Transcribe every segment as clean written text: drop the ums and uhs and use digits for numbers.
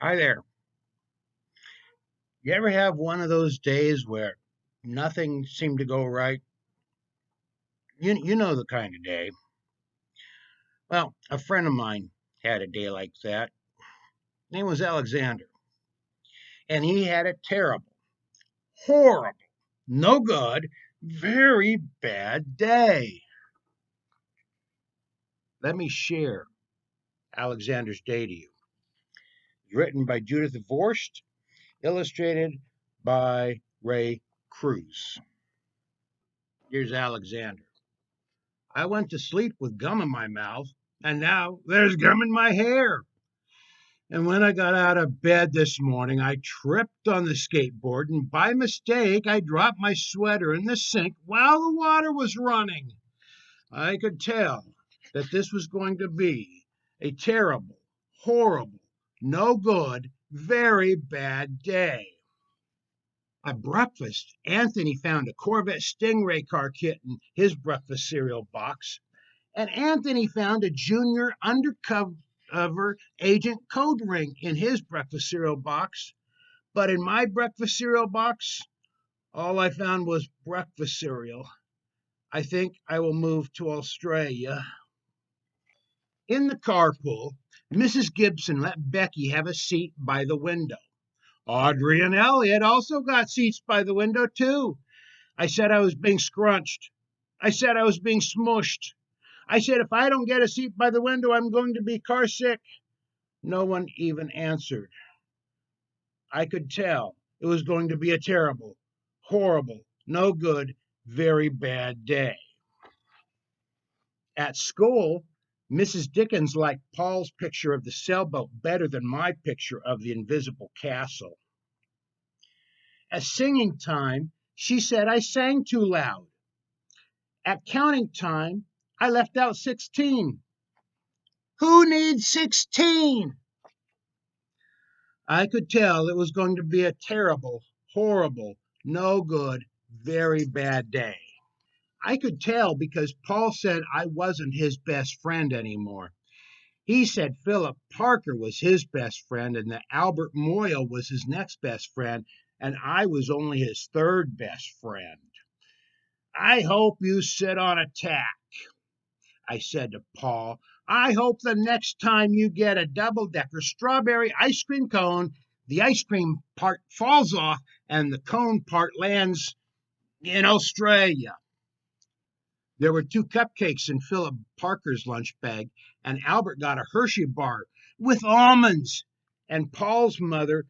Hi there. You ever have one of those days where nothing seemed to go right? You know the kind of day. Well, a friend of mine had a day like that. His name was Alexander, and he had a terrible, horrible, no good, very bad day. Let me share Alexander's day to you. Written by Judith Viorst, illustrated by Cruz. Here's Alexander. I went to sleep with gum in my mouth, and now there's gum in my hair. And when I got out of bed this morning, I tripped on the skateboard, and by mistake, I dropped my sweater in the sink while the water was running. I could tell that this was going to be a terrible, horrible, no good, very bad day. At breakfast, Anthony found a Corvette Stingray car kit in his breakfast cereal box. And Anthony found a junior undercover agent code ring in his breakfast cereal box. But in my breakfast cereal box, all I found was breakfast cereal. I think I will move to Australia. In the carpool, Mrs. Gibson let Becky have a seat by the window. Audrey and Elliot also got seats by the window, too. I said I was being scrunched. I said I was being smushed. I said, if I don't get a seat by the window, I'm going to be car sick. No one even answered. I could tell it was going to be a terrible, horrible, no good, very bad day. At school, Mrs. Dickens liked Paul's picture of the sailboat better than my picture of the invisible castle. At singing time, she said I sang too loud. At counting time, I left out 16. Who needs 16? I could tell it was going to be a terrible, horrible, no good, very bad day. I could tell because Paul said I wasn't his best friend anymore. He said Philip Parker was his best friend and that Albert Moyle was his next best friend, and I was only his third best friend. I hope you sit on a tack, I said to Paul. I hope the next time you get a double-decker strawberry ice cream cone, the ice cream part falls off and the cone part lands in Australia. There were 2 cupcakes in Philip Parker's lunch bag, and Albert got a Hershey bar with almonds. And Paul's mother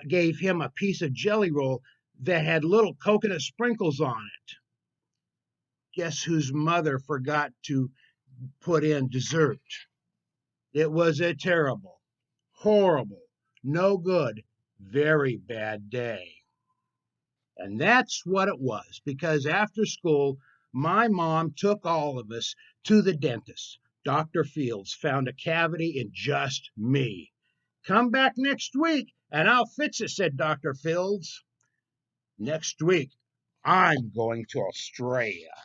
gave him a piece of jelly roll that had little coconut sprinkles on it. Guess whose mother forgot to put in dessert? It was a terrible, horrible, no good, very bad day. And that's what it was, because after school, my mom took all of us to the dentist. Dr. Fields found a cavity in just me. Come back next week and I'll fix it, said Dr. Fields. Next week, I'm going to Australia.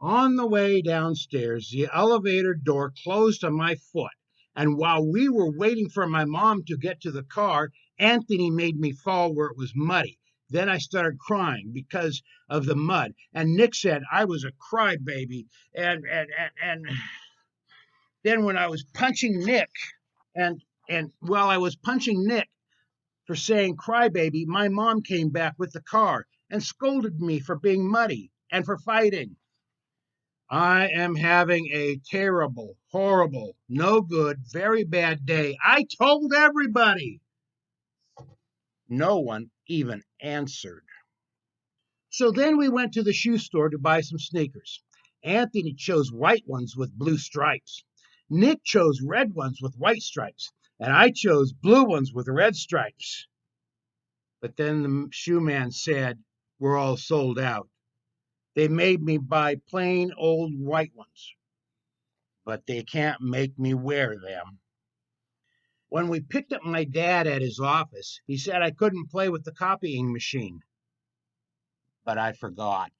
On the way downstairs, the elevator door closed on my foot, and while we were waiting for my mom to get to the car, Anthony made me fall where it was muddy. Then I started crying because of the mud, and Nick said I was a crybaby. And then when I was punching Nick, and while I was punching Nick for saying crybaby, my mom came back with the car and scolded me for being muddy and for fighting. I am having a terrible, horrible, no good, very bad day. I told everybody. No one even answered. So then we went to the shoe store to buy some sneakers. Anthony chose white ones with blue stripes. Nick chose red ones with white stripes. And I chose blue ones with red stripes. But then the shoe man said, we're all sold out. They made me buy plain old white ones, but they can't make me wear them. When we picked up my dad at his office, he said I couldn't play with the copying machine, but I forgot.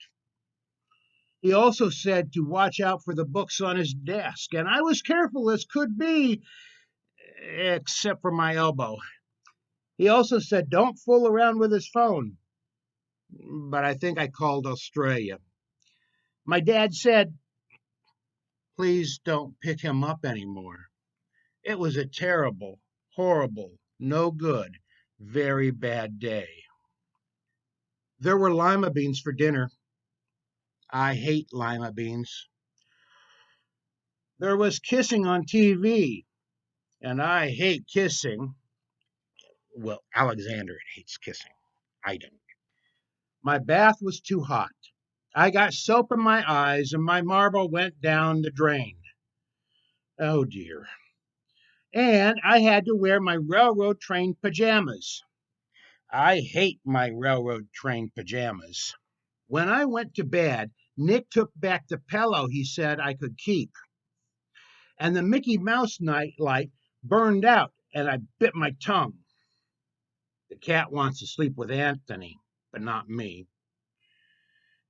He also said to watch out for the books on his desk, and I was careful as could be, except for my elbow. He also said don't fool around with his phone, but I think I called Australia. My dad said, please don't pick him up anymore. It was a terrible, horrible, no good, very bad day. There were lima beans for dinner. I hate lima beans. There was kissing on TV, and I hate kissing. Well, Alexander hates kissing. I don't. My bath was too hot. I got soap in my eyes, and my marble went down the drain. Oh dear. And I had to wear my railroad train pajamas. I hate my railroad train pajamas. When I went to bed, Nick took back the pillow he said I could keep, and the Mickey Mouse night light burned out, and I bit my tongue. The cat wants to sleep with Anthony, but not me.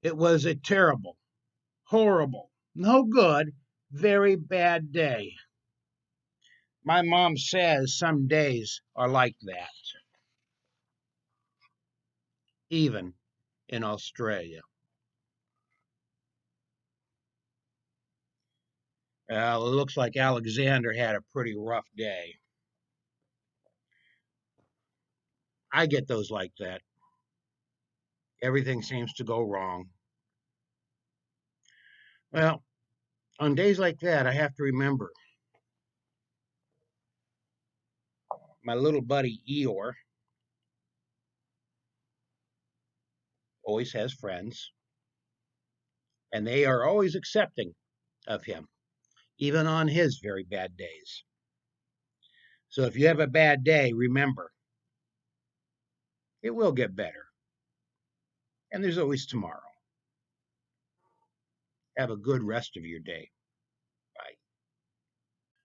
It was a terrible, horrible, no good, very bad day. My mom says some days are like that, even in Australia. Well, it looks like Alexander had a pretty rough day. I get those like that. Everything seems to go wrong. Well, on days like that, I have to remember my little buddy Eeyore always has friends, and they are always accepting of him, even on his very bad days. So if you have a bad day, remember, it will get better, and there's always tomorrow. Have a good rest of your day.